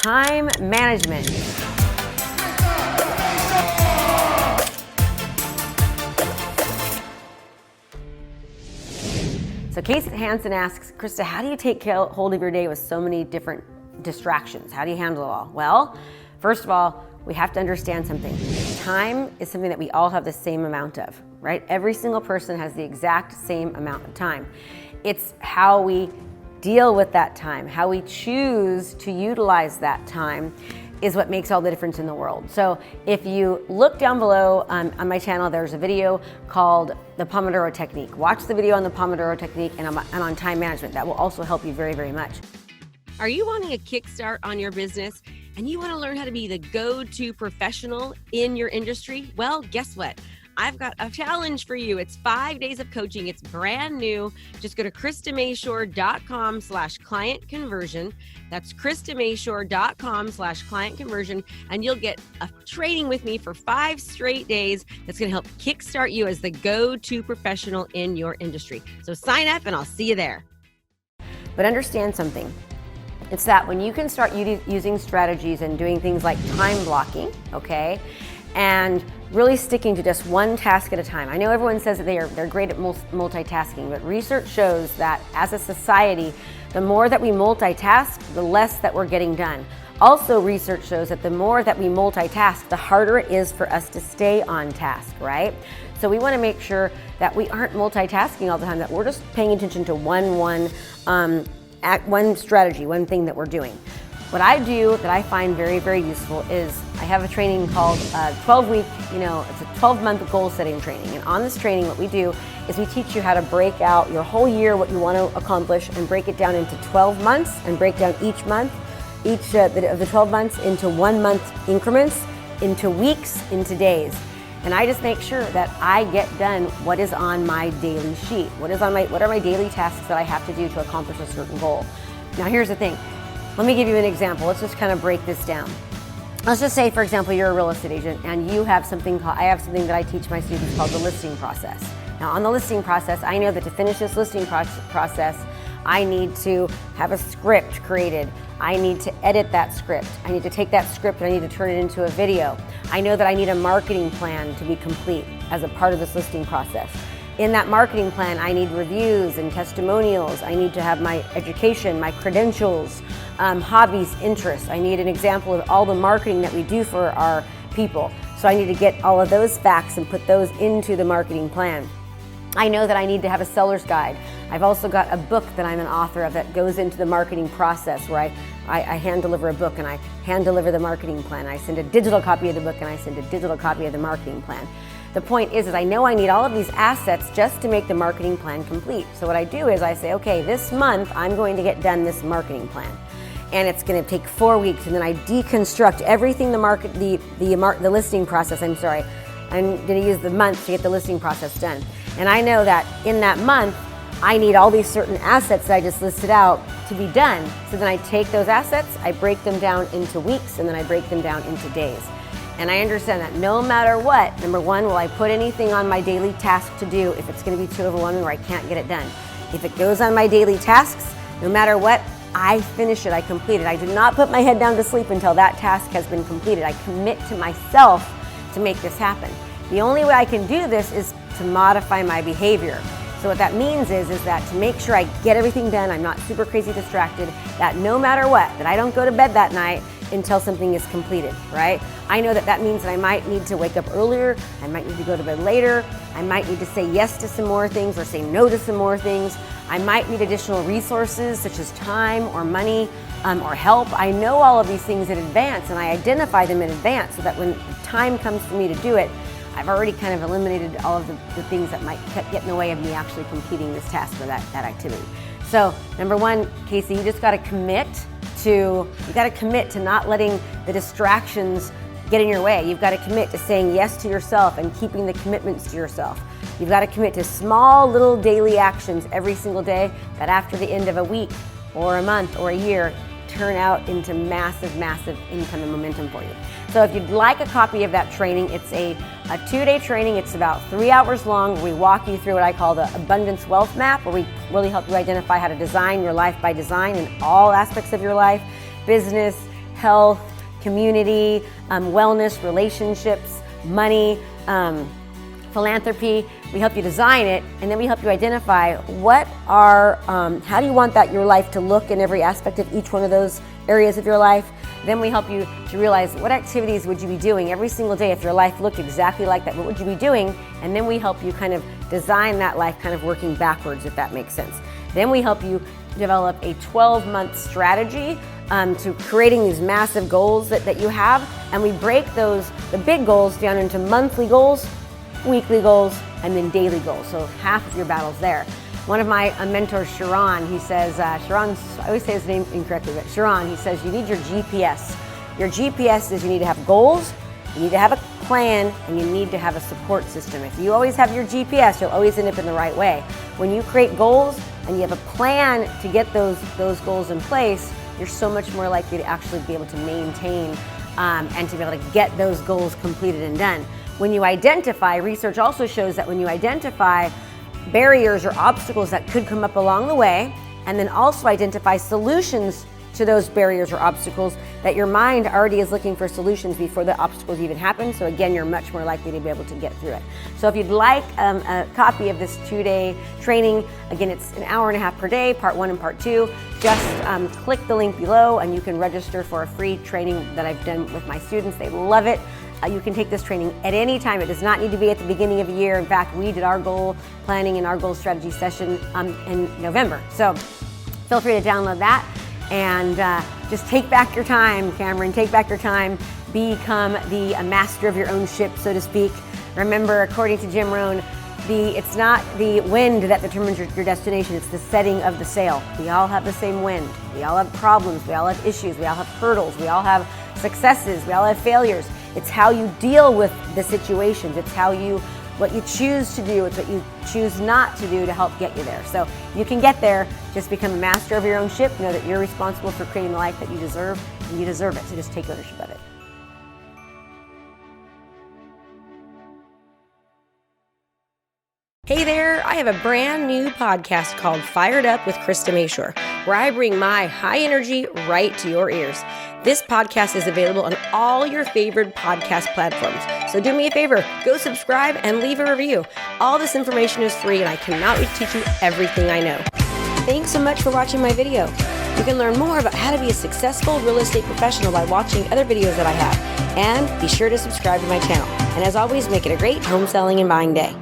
time management. So Casey Hansen asks, Krista, how do you take hold of your day with so many different distractions? How do you handle it all? Well, first of all, we have to understand something. Time is something that we all have the same amount of, right? Every single person has the exact same amount of time. It's how we deal with that time, how we choose to utilize that time is what makes all the difference in the world. So if you look down below on my channel, there's a video called the Pomodoro Technique. Watch the video on the Pomodoro Technique and on time management. That will also help you very, very much. Are you wanting a kickstart on your business and you want to learn how to be the go-to professional in your industry? Well, guess what? I've got a challenge for you. It's 5 days of coaching. It's brand new. Just go to KristaMashore.com/client conversion. That's KristaMashore.com/client conversion. And you'll get a training with me for 5 straight days that's going to help kickstart you as the go-to professional in your industry. So sign up and I'll see you there. But understand something. It's that when you can start using strategies and doing things like time blocking, okay, and really sticking to just one task at a time. I know everyone says that they're great at multitasking, but research shows that as a society, the more that we multitask, the less that we're getting done. Also, research shows that the more that we multitask, the harder it is for us to stay on task, right? So we want to make sure that we aren't multitasking all the time, that we're just paying attention to one strategy, one thing that we're doing. What I do that I find very, very useful is I have a training called 12-week, it's a 12-month goal setting training. And on this training, what we do is we teach you how to break out your whole year, what you want to accomplish, and break it down into 12 months and break down each month, of the 12 months into 1 month increments, into weeks, into days. And I just make sure that I get done what is on my daily sheet. What are my daily tasks that I have to do to accomplish a certain goal? Now here's the thing. Let me give you an example. Let's just kind of break this down. Let's just say, for example, you're a real estate agent and you have I have something that I teach my students called the listing process. Now on the listing process, I know that to finish this listing process, I need to have a script created. I need to edit that script. I need to take that script and I need to turn it into a video. I know that I need a marketing plan to be complete as a part of this listing process. In that marketing plan, I need reviews and testimonials. I need to have my education, my credentials, hobbies, interests. I need an example of all the marketing that we do for our people. So I need to get all of those facts and put those into the marketing plan. I know that I need to have a seller's guide. I've also got a book that I'm an author of that goes into the marketing process where I hand deliver a book and I hand deliver the marketing plan. I send a digital copy of the book and I send a digital copy of the marketing plan. The point is I know I need all of these assets just to make the marketing plan complete. So what I do is I say, okay, this month I'm going to get done this marketing plan. And it's going to take 4 weeks, and then I deconstruct everything the listing process. I'm going to use the month to get the listing process done. And I know that in that month, I need all these certain assets that I just listed out to be done. So then I take those assets, I break them down into weeks, and then I break them down into days. And I understand that no matter what, number one, will I put anything on my daily task to do if it's going to be too overwhelming or I can't get it done. If it goes on my daily tasks, no matter what, I finish it, I complete it. I do not put my head down to sleep until that task has been completed. I commit to myself to make this happen. The only way I can do this is to modify my behavior. So what that means is that to make sure I get everything done, I'm not super crazy distracted, that no matter what, that I don't go to bed that night until something is completed, right? I know that means that I might need to wake up earlier, I might need to go to bed later, I might need to say yes to some more things or say no to some more things. I might need additional resources such as time or money or help. I know all of these things in advance and I identify them in advance so that when the time comes for me to do it, I've already kind of eliminated all of the things that might get in the way of me actually completing this task or that activity. So number one, Casey, you just got to commit to not letting the distractions get in your way. You've got to commit to saying yes to yourself and keeping the commitments to yourself. You've got to commit to small little daily actions every single day that after the end of a week or a month or a year turn out into massive, massive income and momentum for you. So if you'd like a copy of that training, it's a 2-day training. It's about 3 hours long. We walk you through what I call the Abundance Wealth Map, where we really help you identify how to design your life by design in all aspects of your life, business, health, community, wellness, relationships, money, philanthropy. We help you design it, and then we help you identify how do you want your life to look in every aspect of each one of those areas of your life. Then we help you to realize what activities would you be doing every single day if your life looked exactly like that. What would you be doing? And then we help you kind of design that life kind of working backwards, if that makes sense. Then we help you develop a 12-month strategy to creating these massive goals that you have. And we break the big goals down into monthly goals, weekly goals, and then daily goals. So half of your battle's there. One of my mentors, Sharon, he says, I always say his name incorrectly, but Sharon, he says, you need your GPS. Your GPS is you need to have goals, you need to have a plan, and you need to have a support system. If you always have your GPS, you'll always end up in the right way. When you create goals and you have a plan to get those goals in place, you're so much more likely to actually be able to maintain and to be able to get those goals completed and done. When you identify, research also shows that when you identify barriers or obstacles that could come up along the way, and then also identify solutions to those barriers or obstacles, that your mind already is looking for solutions before the obstacles even happen. So again, you're much more likely to be able to get through it. So if you'd like a copy of this 2-day training, again, it's an hour and a half per day, part 1 and part 2, just click the link below and you can register for a free training that I've done with my students. They love it. You can take this training at any time. It does not need to be at the beginning of a year. In fact, we did our goal planning and our goal strategy session in November. So feel free to download that and just take back your time, Cameron. Take back your time. Become the master of your own ship, so to speak. Remember, according to Jim Rohn, it's not the wind that determines your destination, it's the setting of the sail. We all have the same wind. We all have problems. We all have issues. We all have hurdles. We all have successes. We all have failures. It's how you deal with the situations. It's what you choose to do. It's what you choose not to do to help get you there. So you can get there. Just become a master of your own ship. Know that you're responsible for creating the life that you deserve, and you deserve it. So just take ownership of it. Hey there, I have a brand new podcast called Fired Up with Krista Mashore, where I bring my high energy right to your ears. This podcast is available on all your favorite podcast platforms. So do me a favor, go subscribe and leave a review. All this information is free and I cannot wait to teach you everything I know. Thanks so much for watching my video. You can learn more about how to be a successful real estate professional by watching other videos that I have. And be sure to subscribe to my channel. And as always, make it a great home selling and buying day.